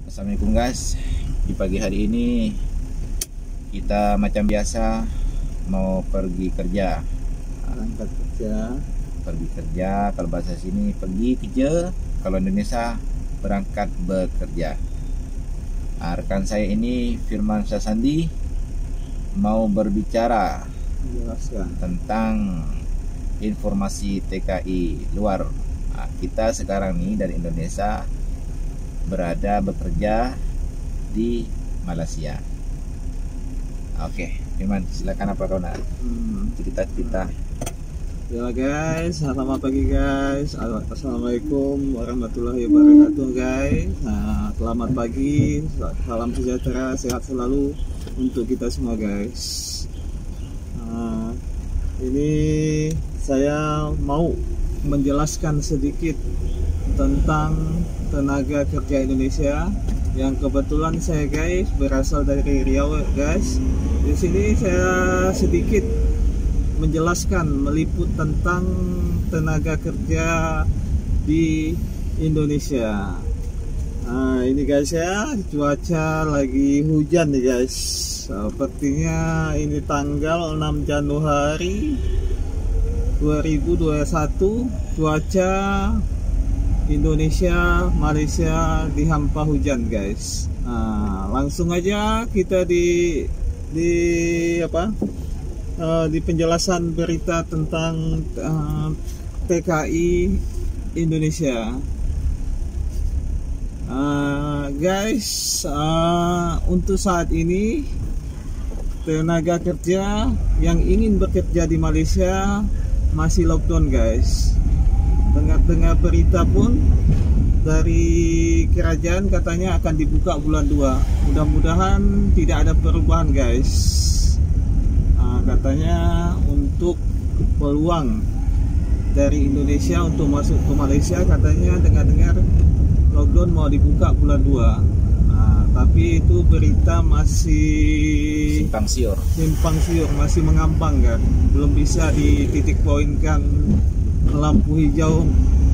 Assalamualaikum guys. Di pagi hari ini kita macam biasa mau pergi kerja. Berangkat kerja. Pergi kerja, kalau bahasa sini pergi kerja, kalau Indonesia berangkat bekerja. Rekan saya ini Firman Syahsandi mau berbicara Menjelaskan tentang informasi TKI luar. Kita sekarang nih dari Indonesia berada bekerja di Malaysia. Oke, Firman, silakan apa kau nak cerita-cerita. Ya guys, selamat pagi guys. Assalamualaikum warahmatullahi wabarakatuh guys. Nah, selamat pagi, salam sejahtera, sehat selalu untuk kita semua guys. Ini saya mau menjelaskan sedikit tentang tenaga kerja Indonesia yang kebetulan saya guys berasal dari Riau guys. Di sini saya sedikit menjelaskan meliput tentang tenaga kerja di Indonesia. Ini guys ya, cuaca lagi hujan nih guys. Sepertinya ini tanggal 6 Januari 2021, cuaca Indonesia Malaysia dihampa hujan guys. Langsung aja kita di penjelasan berita tentang TKI Indonesia. Guys, untuk saat ini tenaga kerja yang ingin bekerja di Malaysia masih lockdown guys. Dengar berita pun dari kerajaan katanya akan dibuka bulan 2. Mudah-mudahan tidak ada perubahan guys. Katanya untuk peluang dari Indonesia untuk masuk ke Malaysia, katanya dengar-dengar lockdown mau dibuka bulan 2. Tapi itu berita masih simpang siur, masih mengambang kan, belum bisa dititik poinkan lampu hijau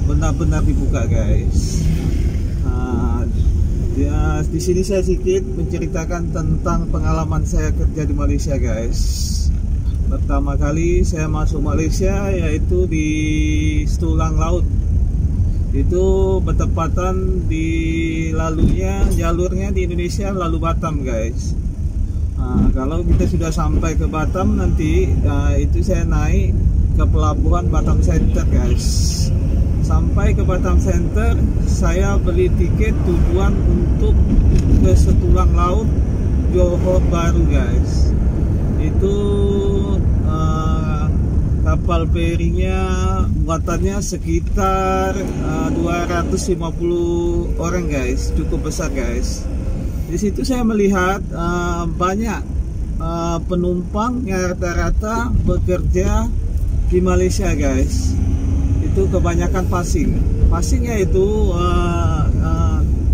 benar-benar dibuka guys. Di sini saya sedikit menceritakan tentang pengalaman saya kerja di Malaysia guys. Pertama kali saya masuk Malaysia yaitu di Setulang Laut. Itu bertepatan di jalurnya di Indonesia lalu Batam guys. Kalau kita sudah sampai ke Batam nanti itu saya naik ke pelabuhan Batam Center guys. Sampai ke Batam Center saya beli tiket tujuan untuk ke Setulang Laut Johor Bahru guys. Itu kapal ferinya muatannya sekitar 250 orang guys, cukup besar guys. Di situ saya melihat banyak penumpang yang rata-rata bekerja di Malaysia guys. Itu kebanyakan passing. Passingnya itu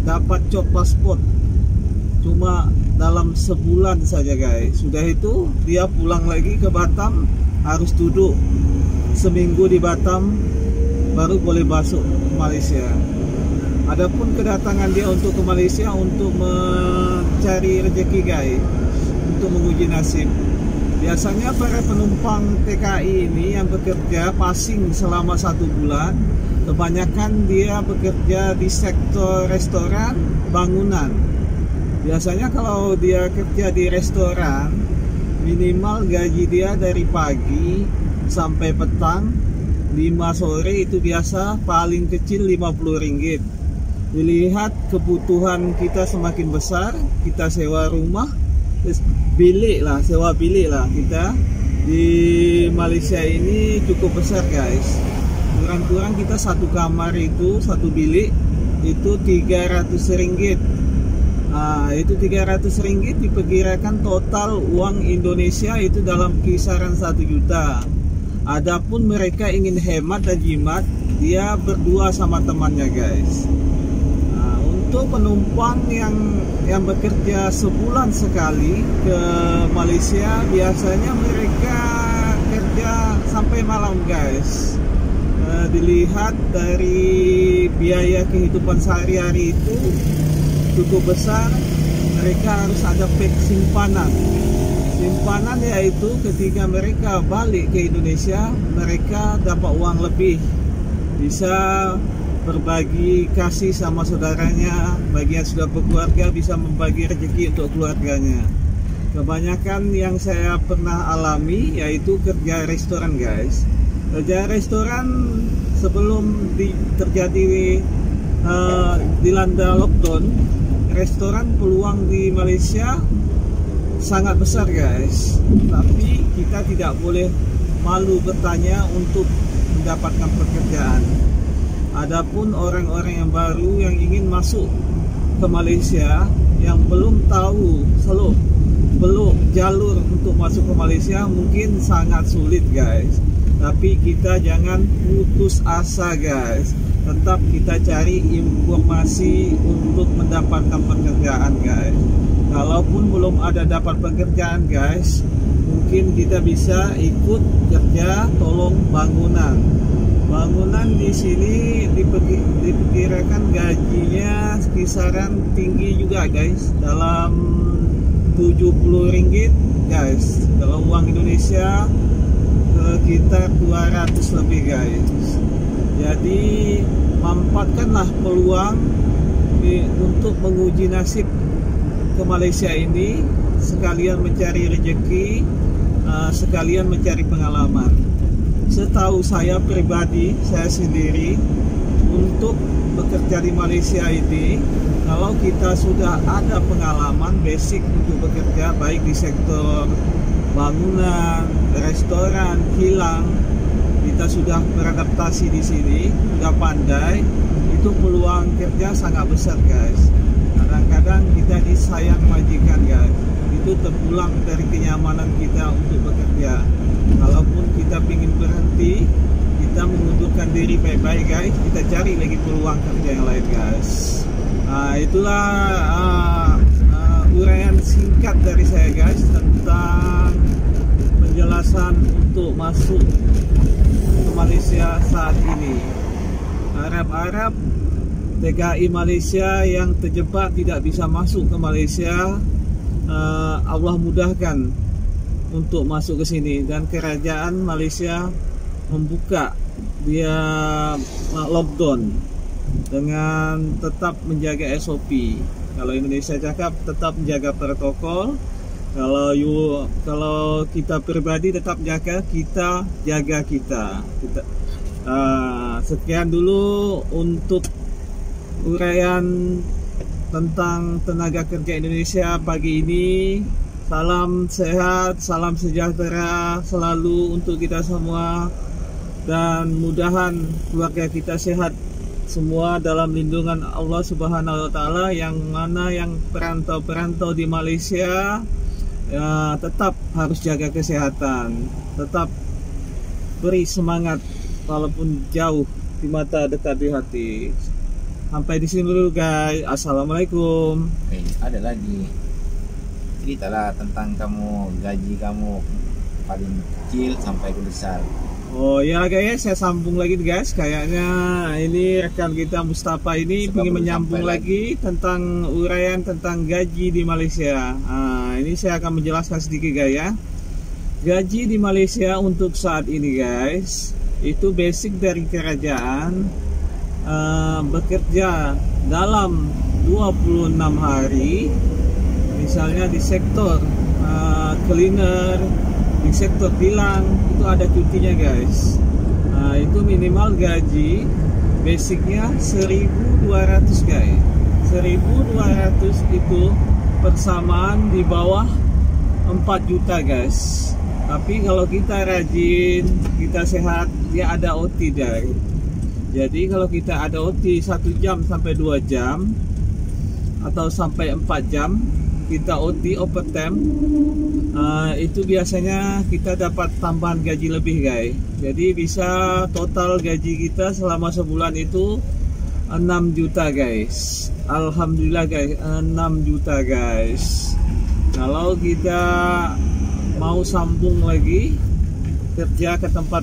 dapat job pasport cuma dalam sebulan saja guys. Sudah itu dia pulang lagi ke Batam, harus duduk seminggu di Batam baru boleh masuk Malaysia. Adapun kedatangan dia untuk ke Malaysia untuk mencari rezeki guys, untuk menguji nasib. Biasanya para penumpang TKI ini yang bekerja passing selama 1 bulan, kebanyakan dia bekerja di sektor restoran, bangunan. Biasanya kalau dia kerja di restoran, minimal gaji dia dari pagi sampai petang 5 sore itu biasa paling kecil Rp50. Dilihat kebutuhan kita semakin besar, kita sewa rumah, sewa bilik lah kita di Malaysia ini cukup besar guys. Kurang-kurang kita satu kamar itu, satu bilik itu Rp300. Itu Rp300 diperkirakan total uang Indonesia itu dalam kisaran 1 juta. Adapun mereka ingin hemat dan jimat, dia berdua sama temannya guys. Untuk penumpang yang bekerja sebulan sekali ke Malaysia, biasanya mereka kerja sampai malam guys. Dilihat dari biaya kehidupan sehari-hari itu cukup besar, mereka harus ada simpanan. Simpanan yaitu ketika mereka balik ke Indonesia, mereka dapat uang lebih, bisa berbagi kasih sama saudaranya, bagi yang sudah berkeluarga bisa membagi rezeki untuk keluarganya. Kebanyakan yang saya pernah alami yaitu kerja restoran, guys. Kerja restoran sebelum terjadi dilanda lockdown, restoran peluang di Malaysia sangat besar, guys. Tapi kita tidak boleh malu bertanya untuk mendapatkan pekerjaan. Adapun orang-orang yang baru yang ingin masuk ke Malaysia, yang belum tahu belum jalur untuk masuk ke Malaysia, mungkin sangat sulit, guys. Tapi kita jangan putus asa, guys. Tetap kita cari informasi untuk mendapatkan pekerjaan, guys. Kalaupun belum ada dapat pekerjaan, guys, mungkin kita bisa ikut kerja tolong bangunan. Bangunan di sini diperkirakan gajinya kisaran tinggi juga, guys, dalam 70 ringgit, guys. Kalau uang Indonesia sekitar 200 lebih, guys. Jadi manfaatkanlah peluang untuk menguji nasib ke Malaysia ini, sekalian mencari rezeki, sekalian mencari pengalaman. Setahu saya pribadi, saya sendiri, untuk bekerja di Malaysia ini, kalau kita sudah ada pengalaman basic untuk bekerja baik di sektor bangunan, restoran, kilang, kita sudah beradaptasi di sini, sudah pandai, itu peluang kerja sangat besar, guys. Kadang-kadang kita disayang majikan, guys. Itu terpulang dari kenyamanan kita untuk bekerja. Kalaupun kita ingin berhenti, kita mengundurkan diri baik-baik, guys. Kita cari lagi peluang kerja yang lain, guys. Itulah uraian singkat dari saya, guys, tentang penjelasan untuk masuk ke Malaysia saat ini. Harap-harap TKI Malaysia yang terjebak tidak bisa masuk ke Malaysia, Allah mudahkan untuk masuk ke sini, dan kerajaan Malaysia membuka dia lockdown dengan tetap menjaga SOP. Kalau Indonesia cakap tetap menjaga protokol. Kalau kita pribadi tetap jaga kita. Sekian dulu untuk uraian tentang tenaga kerja Indonesia pagi ini. Salam sehat, salam sejahtera selalu untuk kita semua, dan mudahan keluarga kita sehat semua dalam lindungan Allah Subhanahu wa Ta'ala. Yang mana yang perantau-perantau di Malaysia, ya, tetap harus jaga kesehatan, tetap beri semangat walaupun jauh di mata, dekat di hati. Sampai di sini dulu, guys. Assalamualaikum. Ada lagi, ceritalah tentang gaji kamu paling kecil sampai ke besar. Oh ya, guys, saya sambung lagi, guys. Kayaknya ini rekan kita Mustafa ini ingin menyambung lagi tentang uraian tentang gaji di Malaysia. Ini saya akan menjelaskan sedikit, guys, ya. Gaji di Malaysia untuk saat ini, guys, itu basic dari kerajaan, bekerja dalam 26 hari. Misalnya di sektor cleaner, di sektor kilang, itu ada cutinya, guys. Itu minimal gaji basicnya 1.200, guys. 1.200 itu persamaan di bawah 4 juta, guys. Tapi kalau kita rajin, kita sehat, dia ada OT, guys. Jadi kalau kita ada OT 1 jam sampai 2 jam atau sampai 4 jam, kita OT overtime, itu biasanya kita dapat tambahan gaji lebih, guys. Jadi bisa total gaji kita selama sebulan itu 6 juta, guys. Alhamdulillah, guys, 6 juta, guys. Kalau kita mau sambung lagi kerja ke tempat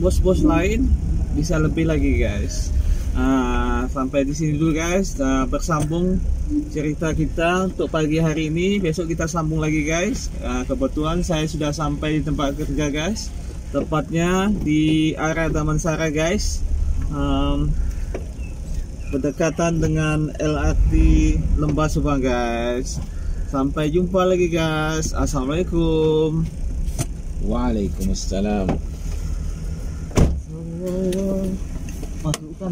bos-bos lain, bisa lebih lagi, guys. Sampai di sini dulu guys. Bersambung cerita kita untuk pagi hari ini. Besok kita sambung lagi guys. Kebetulan saya sudah sampai di tempat kerja guys, tepatnya di area Damansara guys, berdekatan dengan LRT Lembah Subang guys. Sampai jumpa lagi guys. Assalamualaikum. Waalaikumsalam. Masukkan